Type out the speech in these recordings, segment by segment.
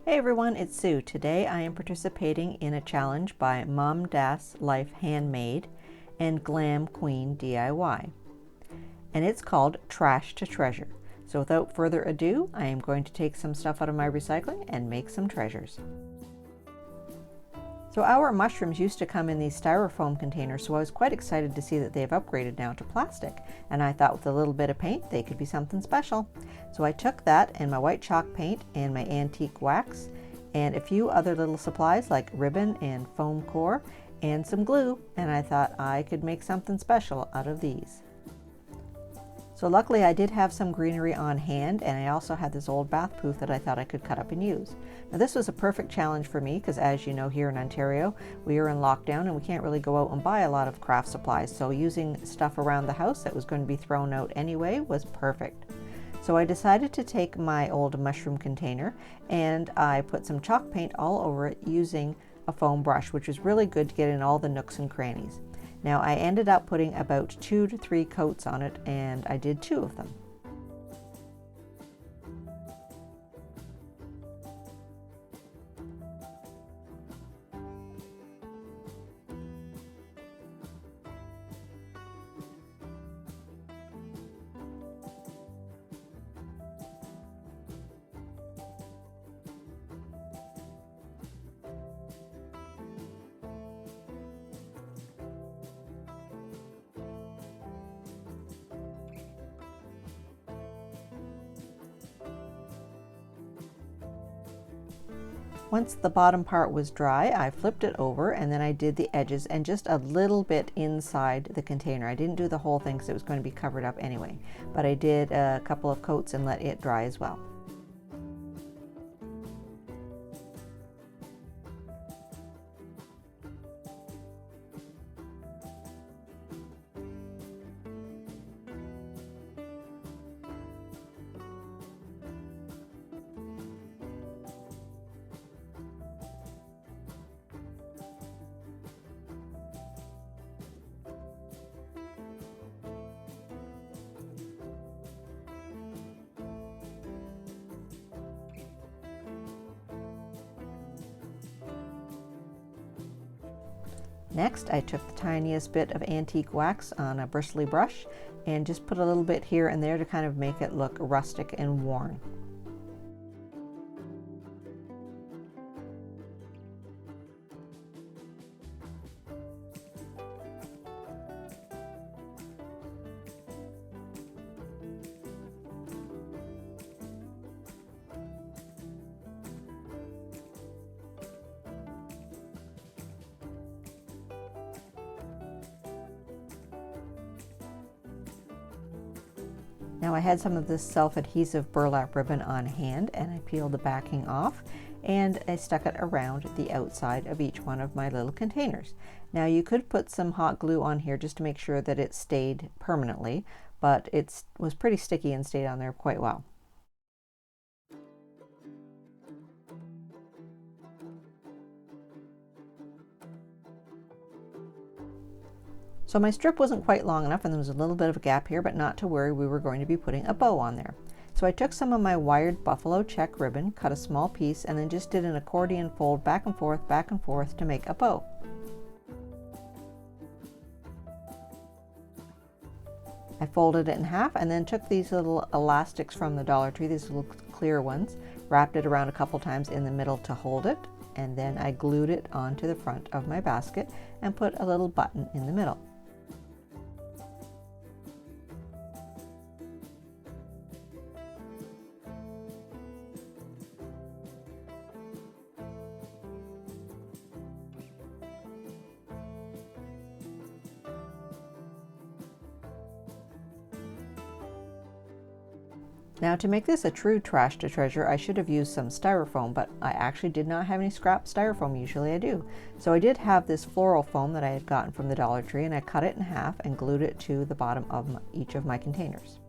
Hey everyone, it's Sue. Today I am participating in a challenge by MomDas Life Handmade and Glam Queen DIY. And it's called Trash to Treasure. So without further ado, I am going to take some stuff out of my recycling and make some treasures. So our mushrooms used to come in these styrofoam containers, so I was quite excited to see that they've upgraded now to plastic. And I thought with a little bit of paint, they could be something special. So I took that and my white chalk paint and my antique wax and a few other little supplies like ribbon and foam core and some glue, and I thought I could make something special out of these. So luckily I did have some greenery on hand, and I also had this old bath poof that I thought I could cut up and use. Now this was a perfect challenge for me because, as you know, here in Ontario we are in lockdown and we can't really go out and buy a lot of craft supplies, so using stuff around the house that was going to be thrown out anyway was perfect. So I decided to take my old mushroom container and I put some chalk paint all over it using a foam brush, which was really good to get in all the nooks and crannies. Now I ended up putting about 2 to 3 coats on it, and I did 2 of them. Once the bottom part was dry, I flipped it over and then I did the edges and just a little bit inside the container. I didn't do the whole thing because it was going to be covered up anyway, but I did a couple of coats and let it dry as well. Next, I took the tiniest bit of antique wax on a bristly brush and just put a little bit here and there to kind of make it look rustic and worn. Now I had some of this self-adhesive burlap ribbon on hand, and I peeled the backing off and I stuck it around the outside of each one of my little containers. Now you could put some hot glue on here just to make sure that it stayed permanently, but it was pretty sticky and stayed on there quite well. So my strip wasn't quite long enough and there was a little bit of a gap here, but not to worry, we were going to be putting a bow on there. So I took some of my wired buffalo check ribbon, cut a small piece, and then just did an accordion fold back and forth to make a bow. I folded it in half and then took these little elastics from the Dollar Tree, these little clear ones, wrapped it around a couple times in the middle to hold it, and then I glued it onto the front of my basket and put a little button in the middle. Now to make this a true trash to treasure, I should have used some styrofoam, but I actually did not have any scrap styrofoam. Usually I do. So I did have this floral foam that I had gotten from the Dollar Tree, and I cut it in half and glued it to the bottom of each of my containers.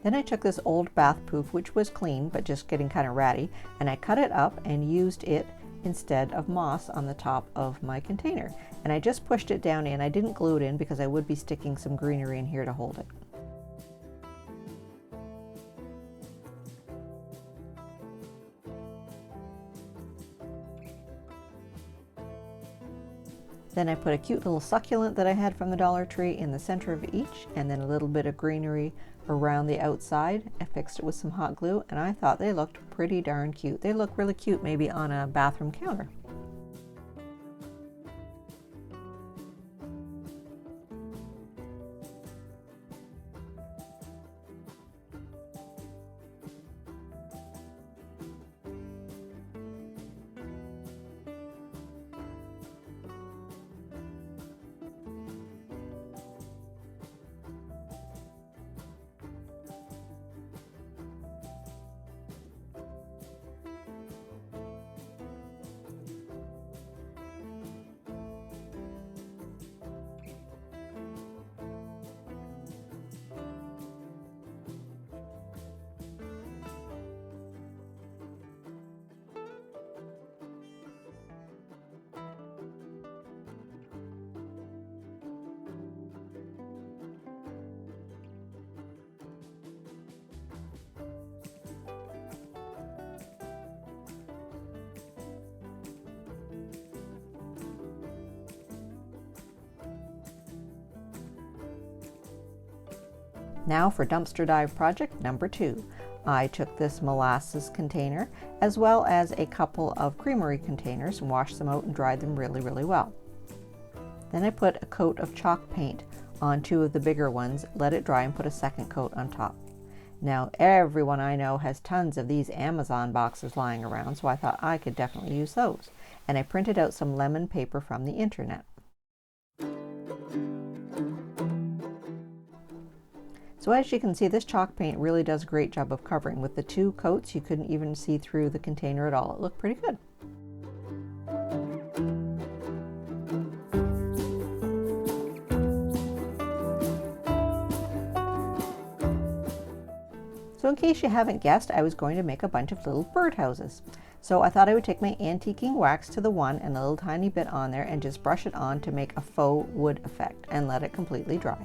Then I took this old bath poof, which was clean but just getting kind of ratty, and I cut it up and used it instead of moss on the top of my container. And I just pushed it down in. I didn't glue it in because I would be sticking some greenery in here to hold it. Then I put a cute little succulent that I had from the Dollar Tree in the center of each, and then a little bit of greenery around the outside. I fixed it with some hot glue, and I thought they looked pretty darn cute. They look really cute maybe on a bathroom counter. Now for dumpster dive project number 2. I took this molasses container as well as a couple of creamery containers and washed them out and dried them really well. Then I put a coat of chalk paint on 2 of the bigger ones, let it dry, and put a second coat on top. Now everyone I know has tons of these Amazon boxes lying around, so I thought I could definitely use those. And I printed out some lemon paper from the internet. So as you can see, this chalk paint really does a great job of covering. With the 2 coats, you couldn't even see through the container at all. It looked pretty good. So in case you haven't guessed, I was going to make a bunch of little birdhouses. So I thought I would take my antiquing wax to the one and a little tiny bit on there and just brush it on to make a faux wood effect and let it completely dry.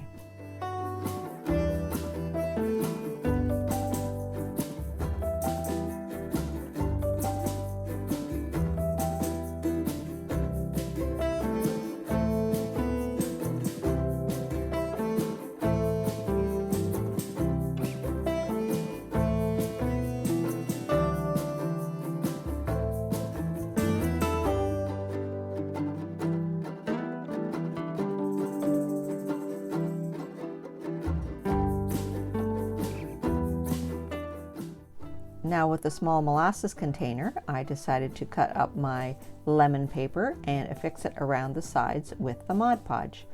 Now with the small molasses container, I decided to cut up my lemon paper and affix it around the sides with the Mod Podge.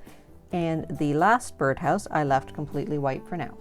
And the last birdhouse I left completely white for now.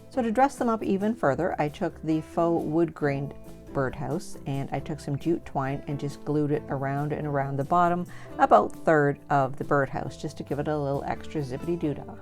So to dress them up even further, I took the faux wood grained birdhouse and I took some jute twine and just glued it around and around the bottom, about third of the birdhouse, just to give it a little extra zippity doo-dah.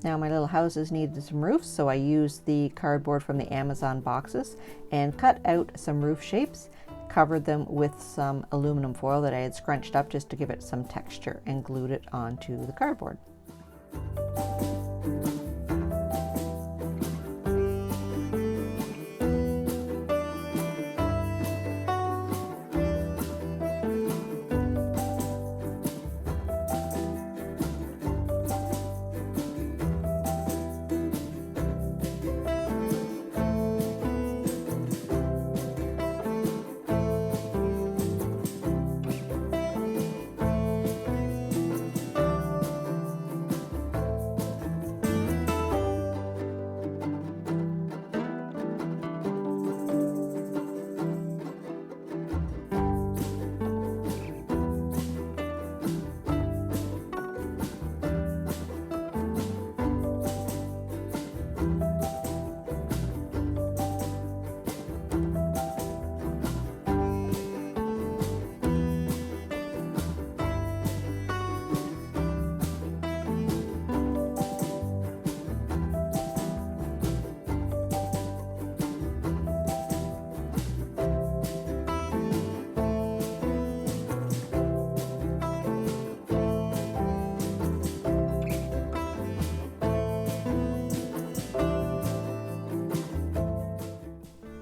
Now my little houses needed some roofs, so I used the cardboard from the Amazon boxes and cut out some roof shapes, covered them with some aluminum foil that I had scrunched up just to give it some texture, and glued it onto the cardboard.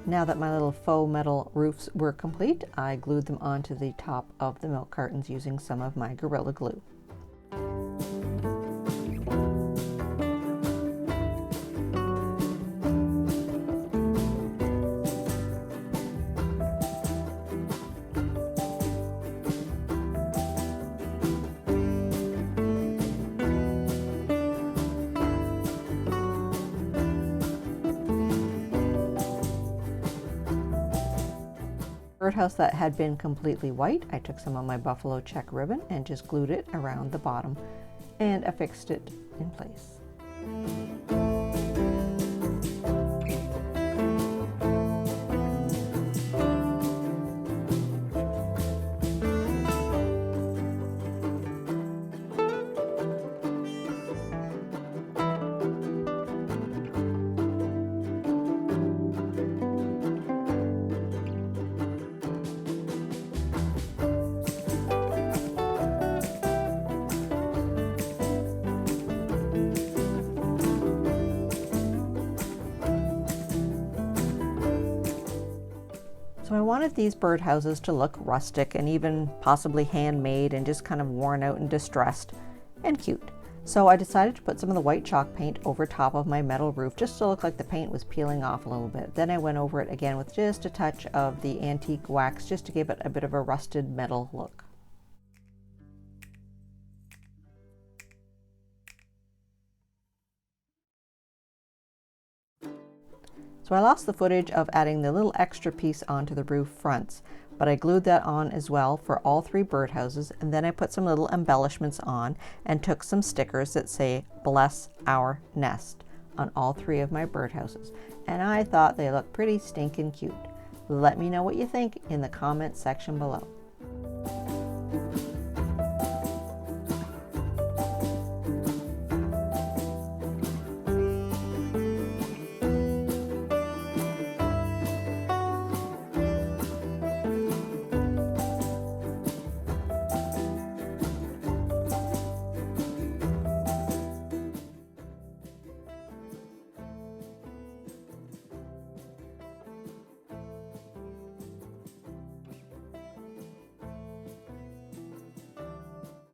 Now that my little faux metal roofs were complete, I glued them onto the top of the milk cartons using some of my Gorilla Glue. Birdhouse that had been completely white, I took some of my buffalo check ribbon and just glued it around the bottom and affixed it in place. So I wanted these birdhouses to look rustic and even possibly handmade and just kind of worn out and distressed and cute. So I decided to put some of the white chalk paint over top of my metal roof just to look like the paint was peeling off a little bit. Then I went over it again with just a touch of the antique wax just to give it a bit of a rusted metal look. So I lost the footage of adding the little extra piece onto the roof fronts, but I glued that on as well for all three birdhouses, and then I put some little embellishments on and took some stickers that say "Bless Our Nest" on all three of my birdhouses, and I thought they looked pretty stinking cute. Let me know what you think in the comments section below.